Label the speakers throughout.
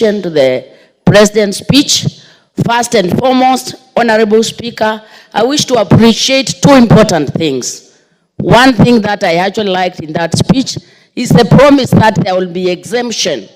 Speaker 1: to the President's speech. First and foremost, Honorable Speaker, I wish to appreciate two important things. One thing that I actually liked in that speech is the promise that there will be exemption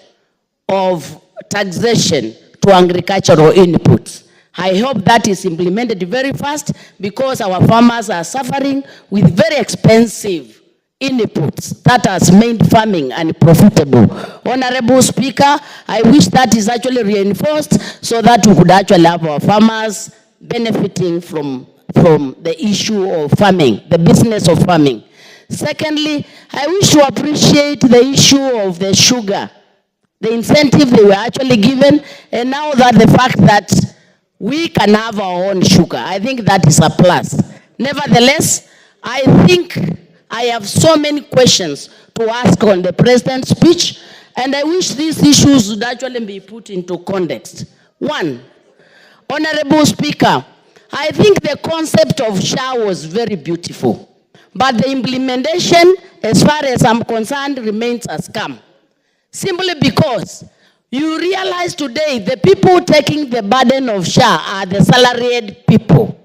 Speaker 1: of taxation to agricultural inputs. I hope that is implemented very fast because our farmers are suffering with very expensive inputs that has made farming unprofitable. Honorable Speaker, I wish that is actually reinforced so that we could actually have our farmers benefiting from the issue of farming, the business of farming. Secondly, I wish to appreciate the issue of the sugar, the incentive they were actually given, and now that the fact that we can have our own sugar, I think that is a plus. Nevertheless, I think I have so many questions to ask on the President's speech, and I wish these issues would actually be put into context. One, Honorable Speaker, I think the concept of SHA was very beautiful, but the implementation, as far as I'm concerned, remains a scam. Simply because you realize today the people taking the burden of SHA are the salaried people.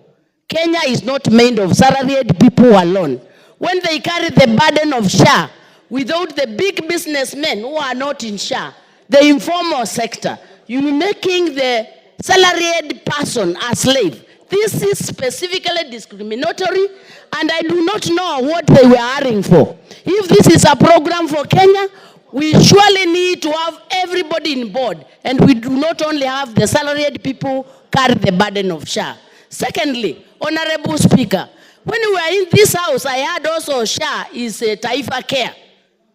Speaker 1: Kenya is not made of salaried people alone. When they carry the burden of SHA without the big businessmen who are not in SHA, the informal sector, you're making the salaried person a slave. This is specifically discriminatory, and I do not know what they were hiring for. If this is a program for Kenya, we surely need to have everybody on board, and we do not only have the salaried people carry the burden of SHA. Secondly, Honorable Speaker, when we were in this house, I heard also SHA is a Taifa Care.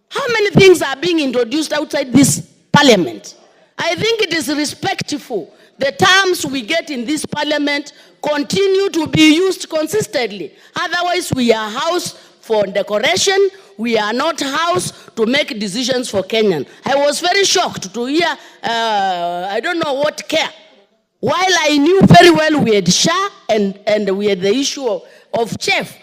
Speaker 1: How many things are being introduced outside this parliament? I think it is respectful. The terms we get in this parliament continue to be used consistently. Otherwise, we are house for decoration. We are not house to make decisions for Kenyan. I was very shocked to hear, I don't know what care. While I knew very well we had SHA and we had the issue of chef,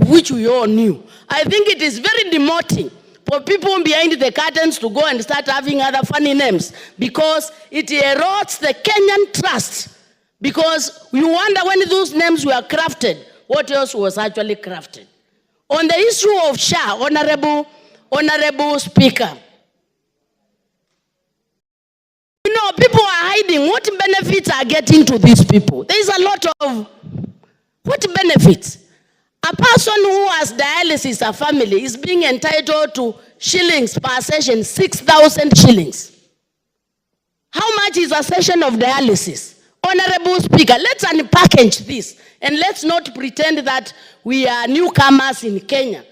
Speaker 1: which we all knew. I think it is very demoting for people behind the curtains to go and start having other funny names because it erodes the Kenyan trust. Because we wonder when those names were crafted, what else was actually crafted. On the issue of SHA, Honorable Speaker, you know, people are hiding. What benefits are getting to these people? There is a lot of, what benefits? A person who has dialysis, a family, is being entitled to shillings per session, 6,000 shillings. How much is a session of dialysis? Honorable Speaker, let's unpackage this and let's not pretend that we are newcomers in Kenya.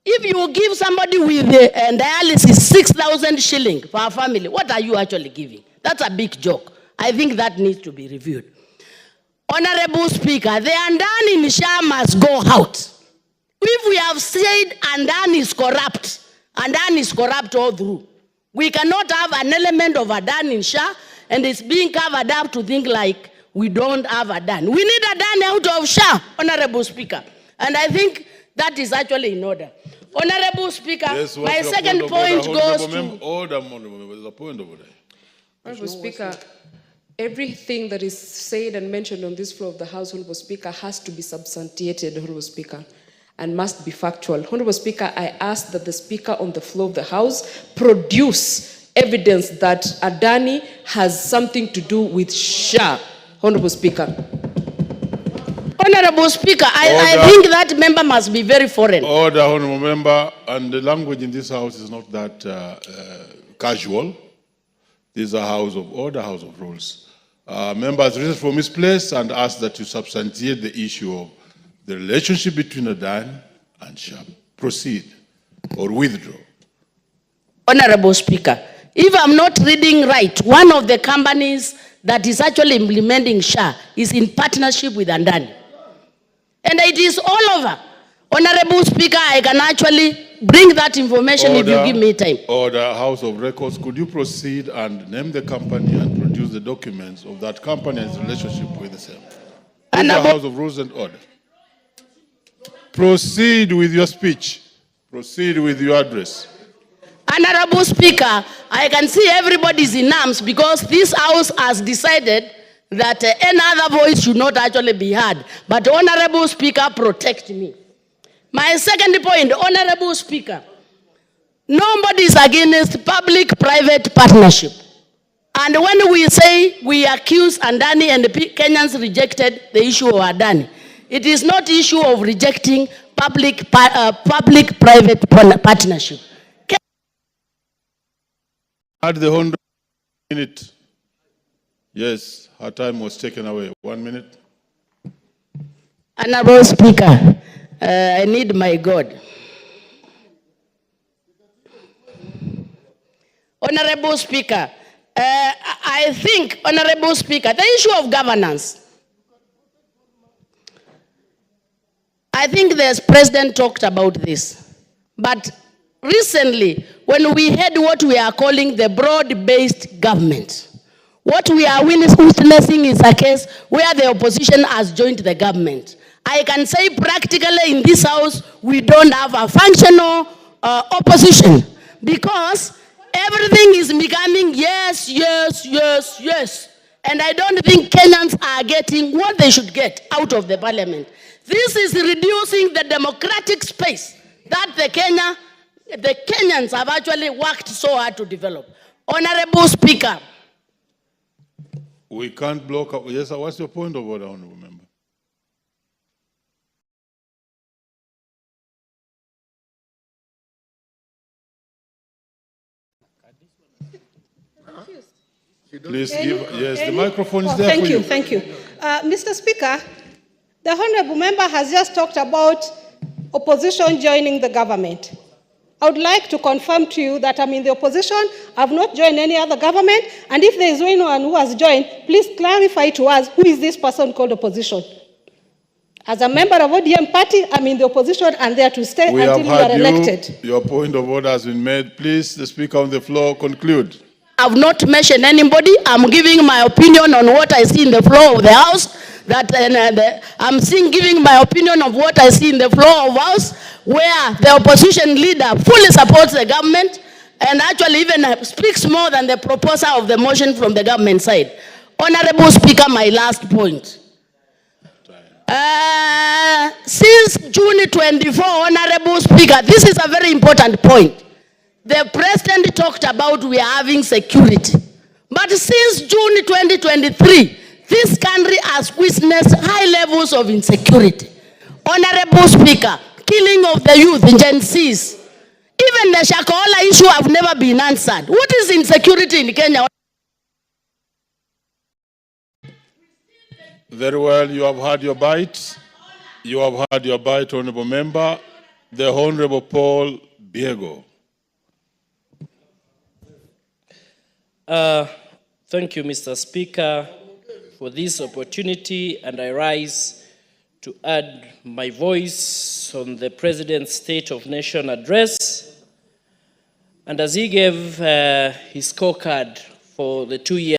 Speaker 1: If you give somebody with dialysis 6,000 shillings per family, what are you actually giving? That's a big joke. I think that needs to be reviewed. Honorable Speaker, the Andan in SHA must go out. If we have said Andan is corrupt, Andan is corrupt all through. We cannot have an element of Adan in SHA and it's being covered up to think like we don't have Adan. We need Adan out of SHA, Honorable Speaker. And I think that is actually in order. Honorable Speaker, yes, my second point goes to...
Speaker 2: Order, there's a point over there.
Speaker 3: Honorable Speaker, everything that is said and mentioned on this floor of the House, Honorable Speaker, has to be substantiated, Honorable Speaker, and must be factual. Honorable Speaker, I ask that the Speaker on the floor of the House produce evidence that Adani has something to do with SHA. Honorable Speaker.
Speaker 1: Honorable Speaker, I think that member must be very foreign.
Speaker 2: Order, Honorable Member, and the language in this House is not that casual. This is a House of order, House of rules. Members risen from his place and ask that you substantiate the issue of the relationship between Adan and SHA. Proceed or withdraw.
Speaker 1: Honorable Speaker, if I'm not reading right, one of the companies that is actually implementing SHA is in partnership with Adani. And it is all over. Honorable Speaker, I can actually bring that information if you give me time.
Speaker 2: Order, House of Records, could you proceed and name the company and produce the documents of that company and its relationship with the same? The House of Rules and Order. Proceed with your speech. Proceed with your address.
Speaker 1: Honorable Speaker, I can see everybody's in arms because this House has decided that any other voice should not actually be heard. But Honorable Speaker, protect me. My second point, Honorable Speaker, nobody is against public-private partnership. And when we say we accuse Adani and the Kenyans rejected the issue of Adani, it is not issue of rejecting public-private partnership.
Speaker 2: Add the 100 minute. Yes, her time was taken away. 1 minute.
Speaker 1: Honorable Speaker, I need my God. Honorable Speaker, I think, Honorable Speaker, the issue of governance. I think the President talked about this. But recently, when we had what we are calling the broad-based government, what we are witnessing is a case where the opposition has joined the government. I can say practically in this House, we don't have a functional opposition because everything is becoming yes, yes, yes, yes. And I don't think Kenyans are getting what they should get out of the parliament. This is reducing the democratic space that the Kenyans have actually worked so hard to develop. Honorable Speaker.
Speaker 2: We can't block up. Yes, what's your point of order, Honorable Member? Please give, yes, the microphone is there for you.
Speaker 4: Thank you. Mr. Speaker, the Honorable Member has just talked about opposition joining the government. I would like to confirm to you that I'm in the opposition, I've not joined any other government, and if there is anyone who has joined, please clarify to us who is this person called opposition. As a member of ODM party, I'm in the opposition and there to stay until you are elected.
Speaker 2: Your point of order has been made. Please, the Speaker on the floor, conclude.
Speaker 1: I've not mentioned anybody. I'm giving my opinion on what I see in the floor of the House. Giving my opinion of what I see in the floor of House, where the opposition leader fully supports the government and actually even speaks more than the proposer of the motion from the government side. Honorable Speaker, my last point. Since June 24, Honorable Speaker, this is a very important point. The President talked about we are having security. But since June 2023, this country has witnessed high levels of insecurity. Honorable Speaker, killing of the youth in Gen Zs. Even the Shakahola issue have never been answered. What is insecurity in Kenya?
Speaker 2: Very well, you have had your bite. You have had your bite, Honorable Member. The Honorable Paul Biego.
Speaker 5: Thank you, Mr. Speaker, for this opportunity, and I rise to add my voice on the President's State of Nation address. And as he gave his scorecard for the 2 years